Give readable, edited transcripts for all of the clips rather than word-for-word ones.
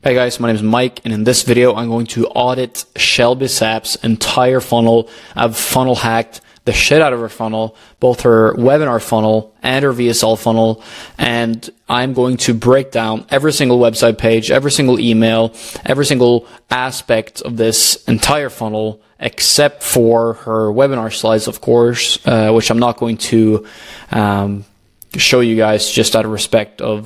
Hey guys, my name is Mike, and in this video I'm going to audit Shelby Sapp's entire funnel. I've funnel hacked the shit out of her funnel, both her webinar funnel and her VSL funnel, and I'm going to break down every single website page, every single email, every single aspect of this entire funnel, except for her webinar slides, of course, which I'm not going to show you guys just out of respect of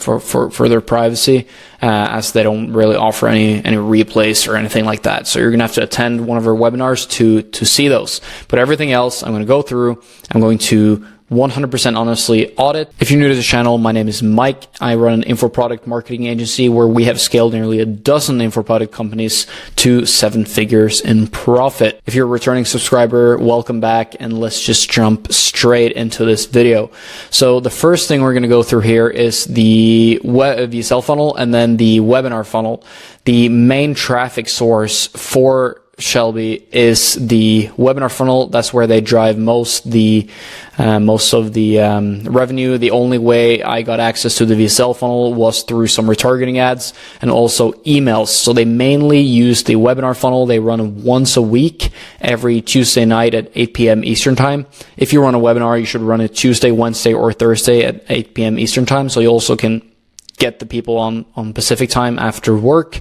for their privacy, as they don't really offer any replays or anything like that. So you're gonna have to attend one of our webinars to see those. But everything else I'm gonna go through. I'm going to 100% honestly audit. If you're new to the channel, my name is Mike. I run an info product marketing agency where we have scaled nearly a dozen info product companies to 7 figures in profit. If you're a returning subscriber, welcome back, and let's just jump straight into this video. So the first thing we're going to go through here is the VSL funnel and then the webinar funnel. The main traffic source for Shelby is the webinar funnel. That's where they drive most of the revenue. The only way I got access to the VSL funnel was through some retargeting ads and also emails. So they mainly use the webinar funnel. They run once a week, every Tuesday night at 8 p.m. Eastern time. If you run a webinar, you should run it Tuesday, Wednesday, or Thursday at 8 p.m. Eastern time. So you also can get the people on Pacific time after work.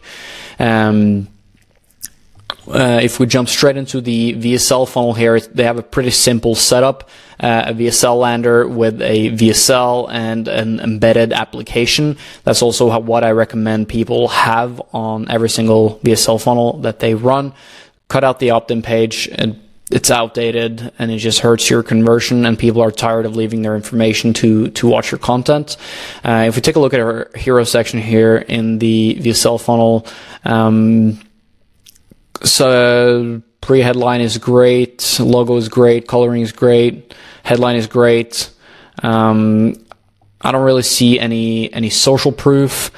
If we jump straight into the VSL funnel here, they have a pretty simple setup, a VSL lander with a VSL and an embedded application. That's also what I recommend people have on every single VSL funnel that they run. Cut out the opt-in page, and it's outdated and it just hurts your conversion, and people are tired of leaving their information to watch your content. If we take a look at our hero section here in the VSL funnel, so pre-headline is great, logo is great, coloring is great, headline is great. I don't really see any social proof.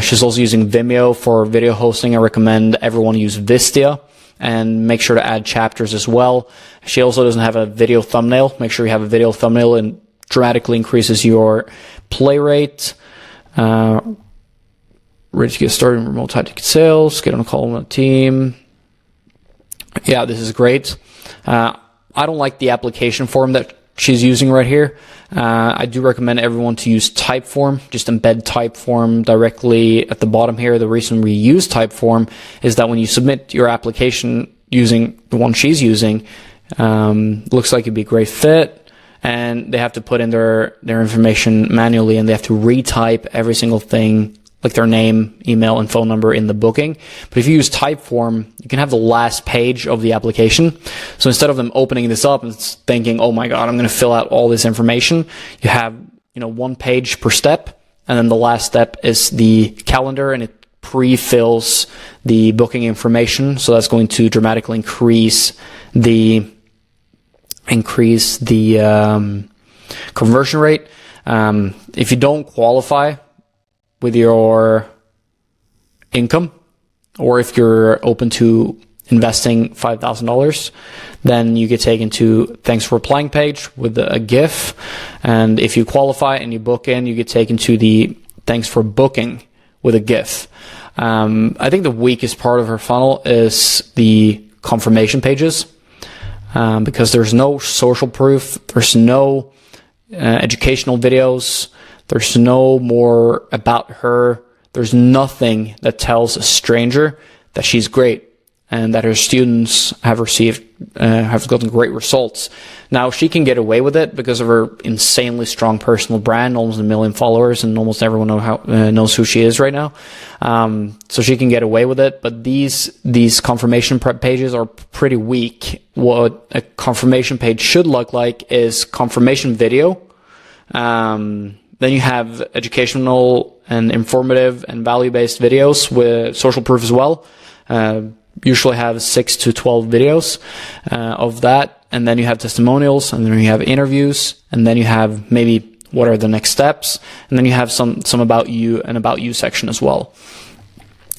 She's also using Vimeo for video hosting. I recommend everyone use Vistia, and make sure to add chapters as well. She also doesn't have a video thumbnail. Make sure you have a video thumbnail, and dramatically increases your play rate. Ready to get started in remote high-ticket sales, get on a call with a team. Yeah, this is great. I don't like the application form that she's using right here. I do recommend everyone to use Typeform. Just embed Typeform directly at the bottom here. The reason we use Typeform is that when you submit your application using the one she's using, looks like it'd be a great fit, and they have to put in their information manually, and they have to retype every single thing, like their name, email, and phone number in the booking. But if you use Typeform, you can have the last page of the application. So instead of them opening this up and thinking, oh my God, I'm going to fill out all this information, you have, one page per step. And then the last step is the calendar, and it pre-fills the booking information. So that's going to dramatically increase the conversion rate. If you don't qualify with your income, or if you're open to investing $5,000, then you get taken to thanks for applying page with a GIF. And if you qualify and you book in, you get taken to the thanks for booking with a GIF. I think the weakest part of her funnel is the confirmation pages, because there's no social proof, there's no educational videos, there's no more about her. There's nothing that tells a stranger that she's great and that her students have gotten great results. Now, she can get away with it because of her insanely strong personal brand, almost 1 million followers, and almost everyone knows who she is right now. So she can get away with it, but these confirmation pages are pretty weak. What a confirmation page should look like is confirmation video. Then you have educational and informative and value-based videos with social proof as well. Usually have 6 to 12 videos of that. And then you have testimonials, and then you have interviews, and then you have maybe what are the next steps, and then you have some about you and about you section as well.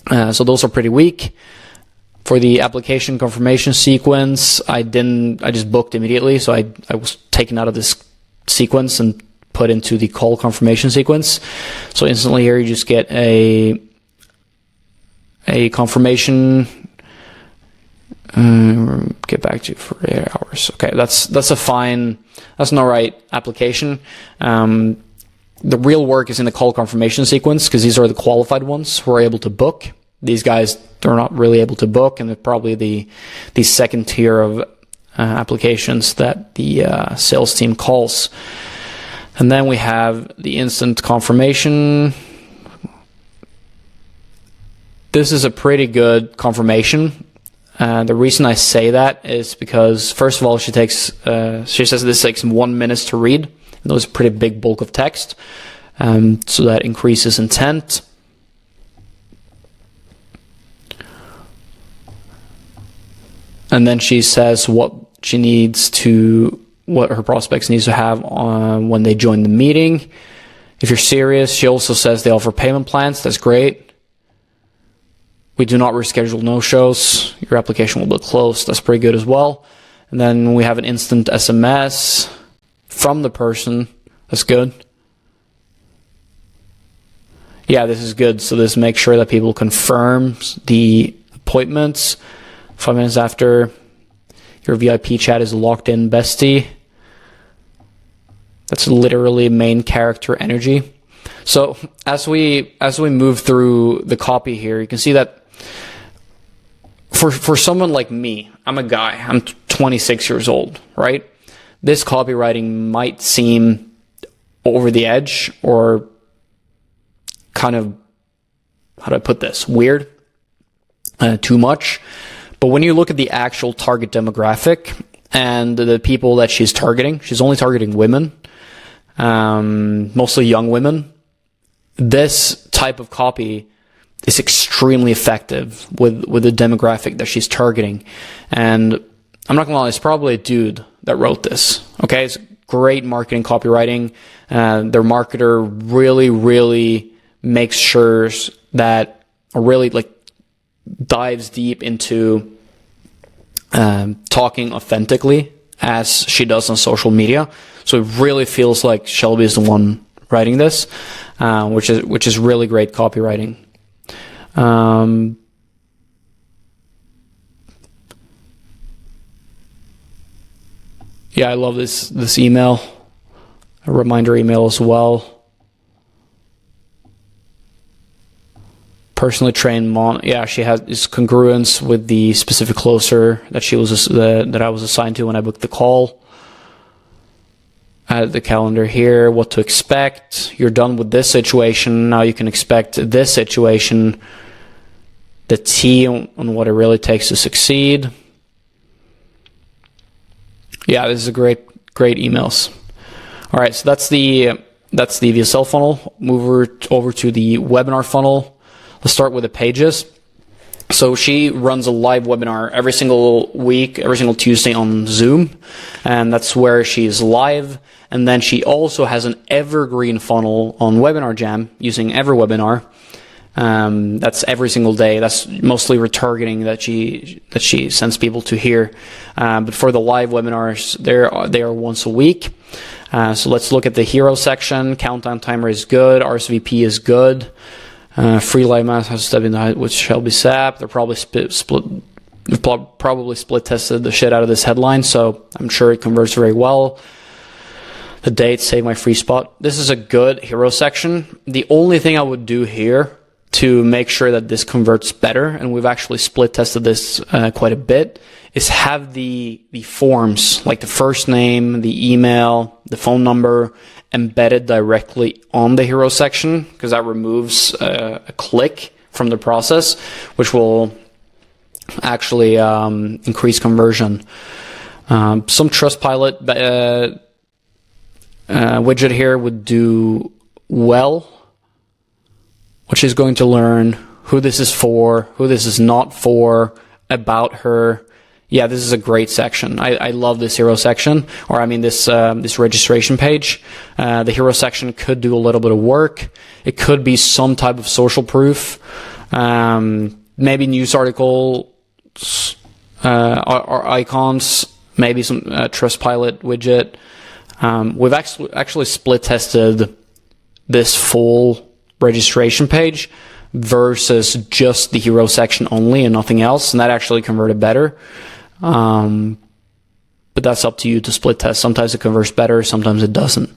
So those are pretty weak. For the application confirmation sequence, I just booked immediately, so I was taken out of this sequence and put into the call confirmation sequence. So instantly here you just get a a confirmation. Get back to you for 8 hours. Okay, that's a fine. That's an alright application. The real work is in the call confirmation sequence, because these are the qualified ones who are able to book. These guys, they're not really able to book, and they're probably the second tier of applications that the sales team calls. And then we have the instant confirmation. This is a pretty good confirmation. The reason I say that is because, first of all, she says this takes 1 minute to read. And those are a pretty big bulk of text. So that increases intent. And then she says what her prospects needs to have on when they join the meeting. If you're serious, she also says they offer payment plans. That's great. We do not reschedule no-shows. Your application will be closed. That's pretty good as well. And then we have an instant SMS from the person. That's good. Yeah, this is good. So this makes sure that people confirm the appointments 5 minutes after. Your VIP chat is locked in, bestie. That's literally main character energy. So as we move through the copy here, you can see that for someone like me, I'm a guy, I'm 26 years old, right? This copywriting might seem over the edge or kind of, how do I put this, weird, too much. But when you look at the actual target demographic and the people that she's targeting, she's only targeting women, mostly young women. This type of copy is extremely effective with the demographic that she's targeting. And I'm not gonna lie, it's probably a dude that wrote this. Okay, it's great marketing copywriting. Their marketer really makes sure that, or really like dives deep into talking authentically as she does on social media. So it really feels like Shelby is the one writing this, which is really great copywriting. Yeah, I love this email, a reminder email as well. Personally trained yeah, she has is congruence with the specific closer that that I was assigned to when I booked the call. Add the calendar here, what to expect. You're done with this situation. Now you can expect this situation. The T on what it really takes to succeed. Yeah, this is a great emails. All right, so that's the VSL funnel. Move over to the webinar funnel. Let's start with the pages. So she runs a live webinar every single week, every single Tuesday on Zoom, and that's where she's live. And then she also has an evergreen funnel on Webinar Jam using every webinar. That's every single day. That's mostly retargeting that she sends people to here. But for the live webinars, they are once a week. So let's look at the hero section. Countdown timer is good. RSVP is good. Free live master has stepped in the with Shelby Sapp. They're probably split tested the shit out of this headline, so I'm sure it converts very well. The date, save my free spot. This is a good hero section. The only thing I would do here to make sure that this converts better, and we've actually split tested this quite a bit, is have the forms, like the first name, the email, the phone number, embedded directly on the hero section, because that removes a click from the process, which will actually increase conversion. Some Trustpilot widget here would do well, which is going to learn who this is for, who this is not for, about her. Yeah, this is a great section. I love this hero section, or I mean this registration page. The hero section could do a little bit of work. It could be some type of social proof, maybe news articles or icons, maybe some Trustpilot widget. We've actually split tested this full registration page versus just the hero section only and nothing else, and that actually converted better. But that's up to you to split test. Sometimes it converts better, sometimes it doesn't.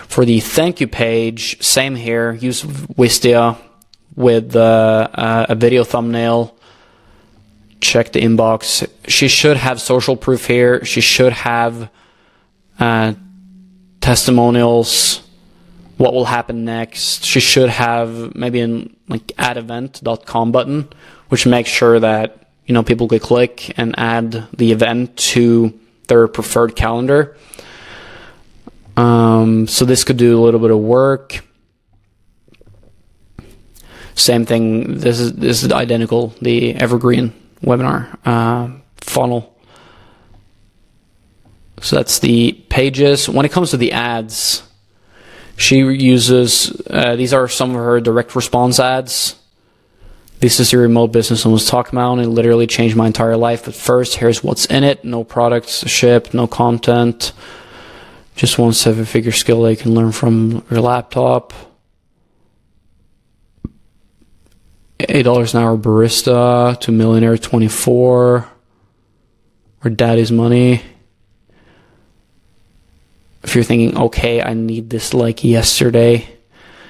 For the thank you page, same here. Use Wistia with a video thumbnail. Check the inbox. She should have social proof here. She should have testimonials. What will happen next? She should have maybe an add event.com button, which makes sure that people could click and add the event to their preferred calendar. So this could do a little bit of work. Same thing. This is identical. The evergreen webinar funnel. So that's the pages. When it comes to the ads, she uses these are some of her direct response ads. This is your remote business I was talking about, and it literally changed my entire life. But first, here's what's in it. No products shipped, no content. Just one seven-figure skill that you can learn from your laptop. $8 an hour barista to millionaire 24. Or daddy's money. If you're thinking, okay, I need this like yesterday.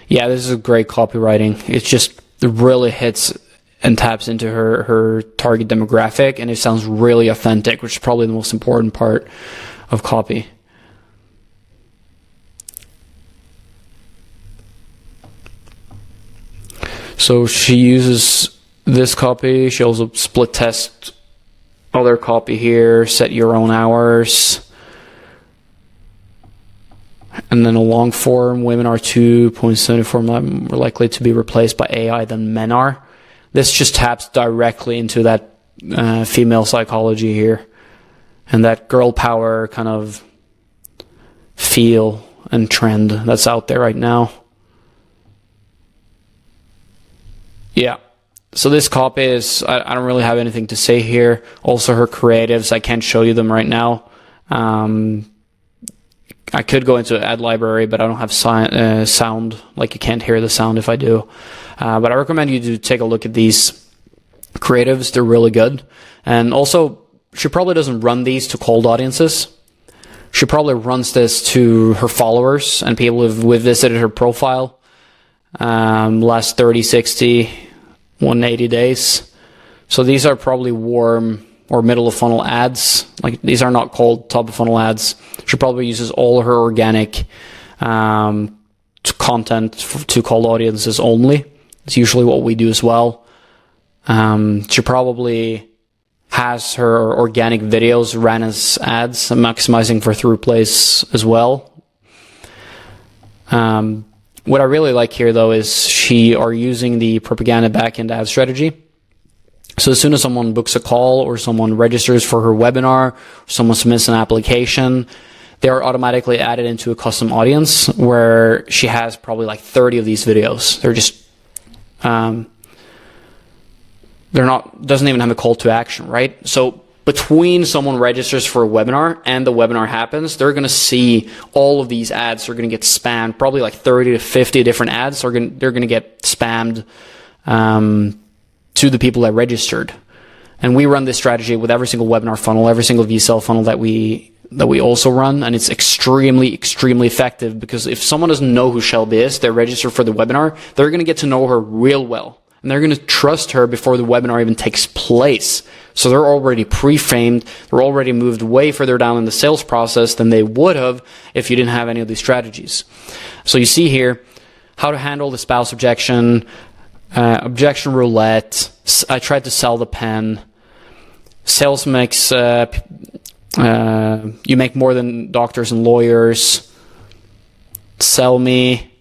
Yeah, this is great copywriting. It really hits and taps into her target demographic, and it sounds really authentic, which is probably the most important part of copy. So she uses this copy. She also split test other copy here, set your own hours. And then a long form, women are 2.74 more likely to be replaced by AI than men are. This just taps directly into that female psychology here and that girl power kind of feel and trend that's out there right now. Yeah. So this copy is, I don't really have anything to say here. Also her creatives, I can't show you them right now. I could go into ad library, but I don't have sound. Like you can't hear the sound if I do. But I recommend you to take a look at these creatives. They're really good. And also, she probably doesn't run these to cold audiences. She probably runs this to her followers and people who have visited her profile last 30, 60, 180 days. So these are probably warm or middle of funnel ads. Like these are not cold top of funnel ads. She probably uses all her organic content to cold audiences only. It's usually what we do as well. She probably has her organic videos ran as ads, maximizing for through plays as well. What I really like here though is she are using the propaganda backend ad strategy. So as soon as someone books a call or someone registers for her webinar, or someone submits an application, they are automatically added into a custom audience where she has probably like 30 of these videos. They're just, doesn't even have a call to action, right? So between someone registers for a webinar and the webinar happens, they're going to see all of these ads. They're going to get spammed, probably like 30 to 50 different ads. They're going to get spammed, to the people that registered. And we run this strategy with every single webinar funnel, every single VSL funnel that we also run, and it's extremely, extremely effective because if someone doesn't know who Shelby is, they register for the webinar, they're going to get to know her real well. And they're going to trust her before the webinar even takes place. So they're already pre-framed, they're already moved way further down in the sales process than they would have if you didn't have any of these strategies. So you see here how to handle the spouse objection, objection roulette. I tried to sell the pen. Sales makes you make more than doctors and lawyers. Sell me.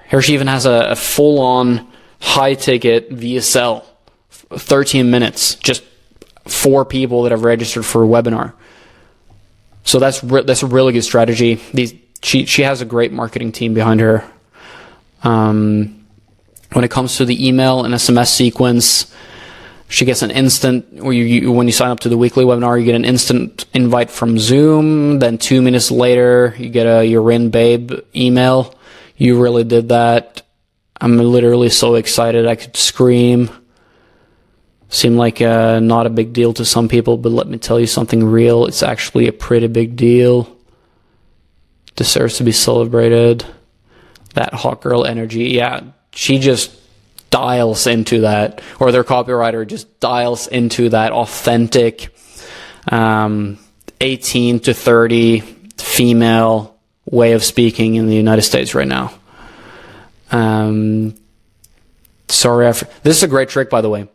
Here she even has a full-on high-ticket VSL, 13 minutes, just 4 people that have registered for a webinar. So that's a really good strategy. She has a great marketing team behind her. When it comes to the email and SMS sequence, she gets an instant, when you sign up to the weekly webinar, you get an instant invite from Zoom. Then 2 minutes later, you get a "You're in, babe" email. You really did that. I'm literally so excited I could scream. Seemed like not a big deal to some people, but let me tell you something real. It's actually a pretty big deal. Deserves to be celebrated. That hot girl energy, yeah, she just dials into that, or their copywriter just dials into that authentic 18 to 30 female way of speaking in the United States right now. This is a great trick, by the way.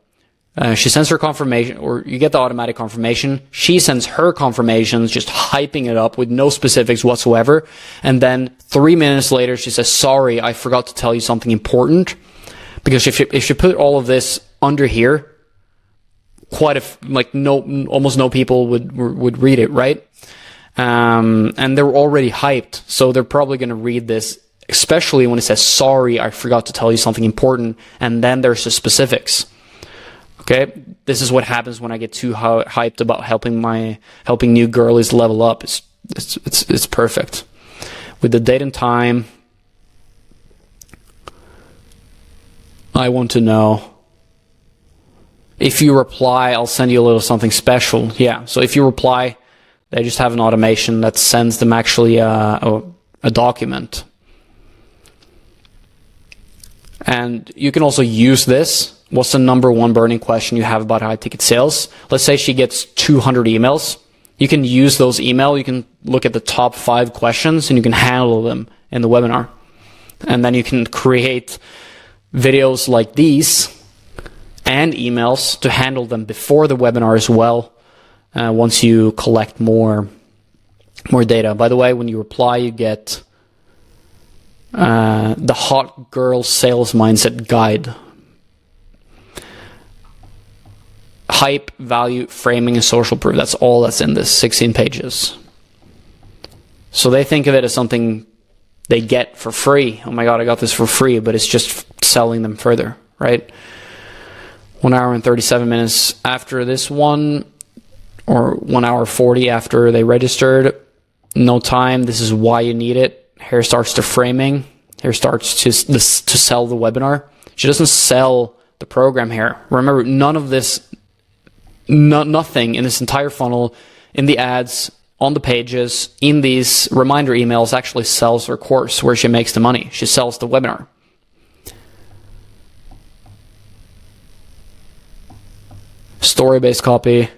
She sends her confirmation, or you get the automatic confirmation. She sends her confirmations, just hyping it up with no specifics whatsoever. And then 3 minutes later, she says, sorry, I forgot to tell you something important. Because if you put all of this under here, almost no people would read it, right? And they're already hyped. So they're probably going to read this, especially when it says, sorry, I forgot to tell you something important. And then there's the specifics. Okay, this is what happens when I get too hyped about helping new girlies level up. It's perfect. With the date and time, I want to know. If you reply, I'll send you a little something special. Yeah, so if you reply, they just have an automation that sends them actually a document. And you can also use this. What's the number one burning question you have about high ticket sales? Let's say she gets 200 emails. You can use those emails. You can look at the top 5 questions and you can handle them in the webinar. And then you can create videos like these and emails to handle them before the webinar as well. Once you collect more data. By the way, when you reply, you get the Hot Girl Sales Mindset Guide. Hype, value, framing, and social proof. That's all that's in this 16 pages. So they think of it as something they get for free. Oh my God, I got this for free, but it's just selling them further, right? 1 hour and 37 minutes after this one, or 1 hour 40 after they registered. No time. This is why you need it. Here starts the framing. Here starts to sell the webinar. She doesn't sell the program here. Remember, none of this, nothing in this entire funnel, in the ads, on the pages, in these reminder emails actually sells her course where she makes the money. She sells the webinar. Story-based copy.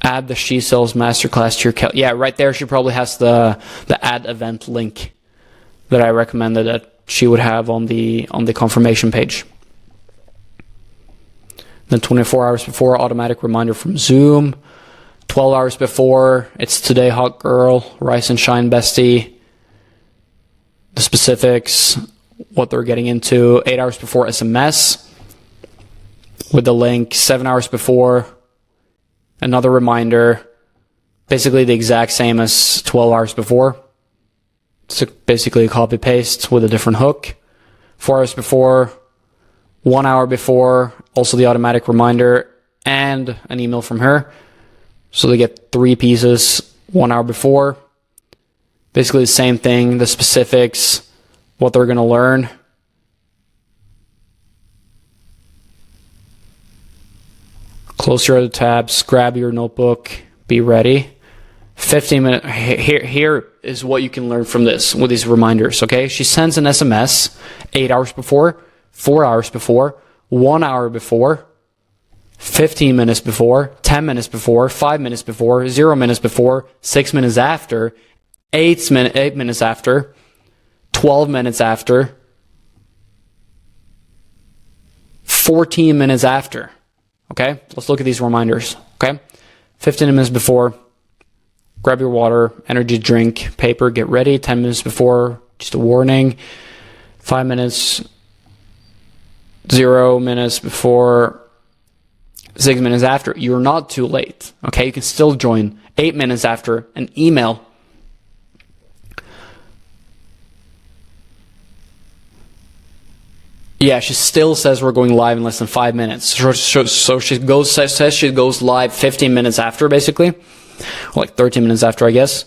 Add the She Sells Masterclass to your yeah, right there she probably has the add event link that I recommended that she would have on the confirmation page. Then 24 hours before, automatic reminder from Zoom. 12 hours before, it's today, hot girl, rise and shine, bestie. The specifics, what they're getting into. 8 hours before, SMS with the link. 7 hours before, another reminder. Basically the exact same as 12 hours before. It's basically a copy paste with a different hook. 4 hours before, 1 hour before, also the automatic reminder and an email from her. So they get 3 pieces 1 hour before. Basically the same thing, the specifics, what they're going to learn. Close your other tabs, grab your notebook, be ready. 15 minutes. Here is what you can learn from this with these reminders, okay? She sends an SMS 8 hours before, 4 hours before, 1 hour before, 15 minutes before, 10 minutes before, 5 minutes before, 0 minutes before, 6 minutes after, 8 minutes after, 12 minutes after, 14 minutes after. Okay? Let's look at these reminders. Okay? 15 minutes before, grab your water, energy drink, paper, get ready. 10 minutes before, just a warning. 5 minutes, 0 minutes before, 6 minutes after. You're not too late. Okay? You can still join. 8 minutes after, an email. Yeah, she still says we're going live in less than 5 minutes. So she says she goes live 15 minutes after, basically. Or like 13 minutes after, I guess.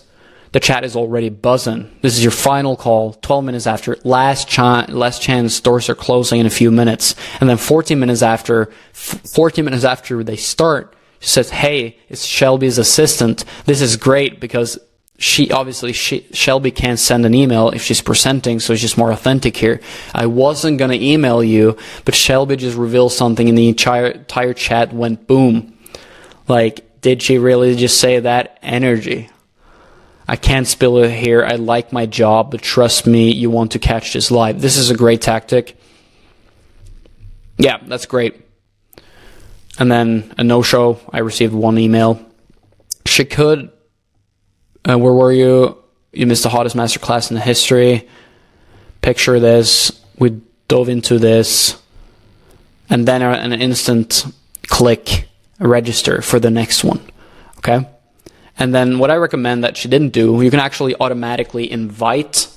the chat is already buzzing. This is your final call, 12 minutes after, last chance, doors are closing in a few minutes. And then 14 minutes after they start, she says, hey, it's Shelby's assistant. This is great because Shelby can't send an email if she's presenting, so it's just more authentic here. I wasn't going to email you, but Shelby just revealed something and the entire chat went boom. Like, did she really just say that? Energy. I can't spill it here. I like my job, but trust me, you want to catch this live. This is a great tactic. Yeah, that's great. And then a no-show. I received one email. She could... where were you? You missed the hottest masterclass in the history. Picture this. We dove into this. And then an instant click register for the next one. Okay? And then what I recommend that she didn't do, you can actually automatically invite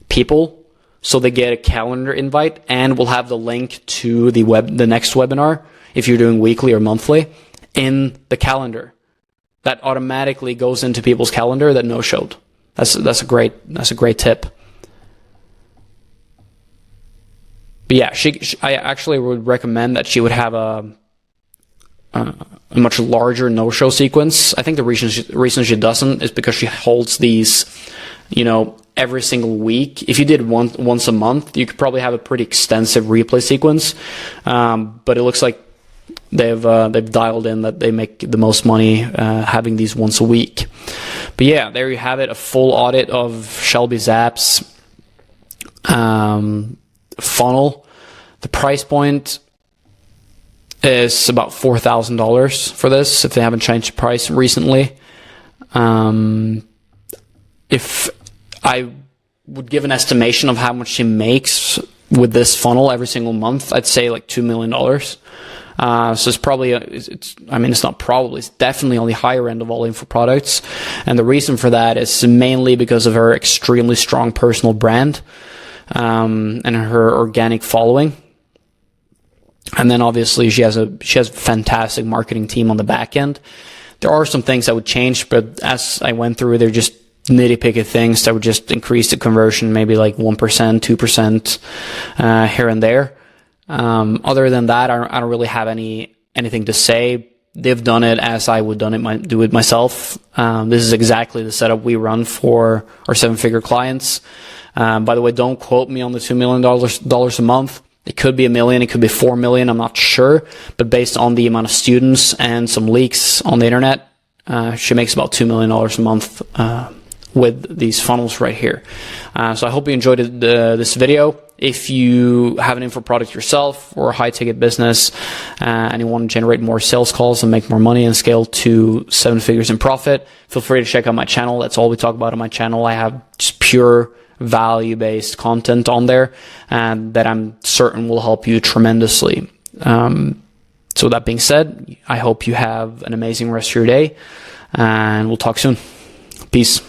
people so they get a calendar invite, and we'll have the link to the next webinar, if you're doing weekly or monthly, in the calendar. That automatically goes into people's calendar that no-showed. That's a great tip. But yeah, I actually would recommend that she would have a much larger no-show sequence. I think the reason she doesn't is because she holds these, every single week. If you did once a month, you could probably have a pretty extensive replay sequence. But it looks like they've dialed in that they make the most money having these once a week. But yeah, there you have it, a full audit of Shelby Sapp's funnel. The price point is about $4,000 for this, if they haven't changed the price recently. If I would give an estimation of how much she makes with this funnel every single month, I'd say like $2 million. So it's probably, it's not probably, it's definitely on the higher end of all info products. And the reason for that is mainly because of her extremely strong personal brand, and her organic following. And then obviously she has a fantastic marketing team on the back end. There are some things that would change, but as I went through, they're just nitty-picky things that would just increase the conversion, maybe like 1%, 2% here and there. Other than that, I don't really have anything to say. They've done it as I would do it myself. This is exactly the setup we run for our 7-figure clients. By the way, don't quote me on the $2 million a month. It could be $1 million, it could be $4 million, I'm not sure. But based on the amount of students and some leaks on the internet, she makes about $2 million a month with these funnels right here. So I hope you enjoyed this video. If you have an info product yourself or a high-ticket business and you want to generate more sales calls and make more money and scale to 7 figures in profit, feel free to check out my channel. That's all we talk about on my channel. I have just pure value-based content on there and that I'm certain will help you tremendously. So that being said, I hope you have an amazing rest of your day, and we'll talk soon. Peace.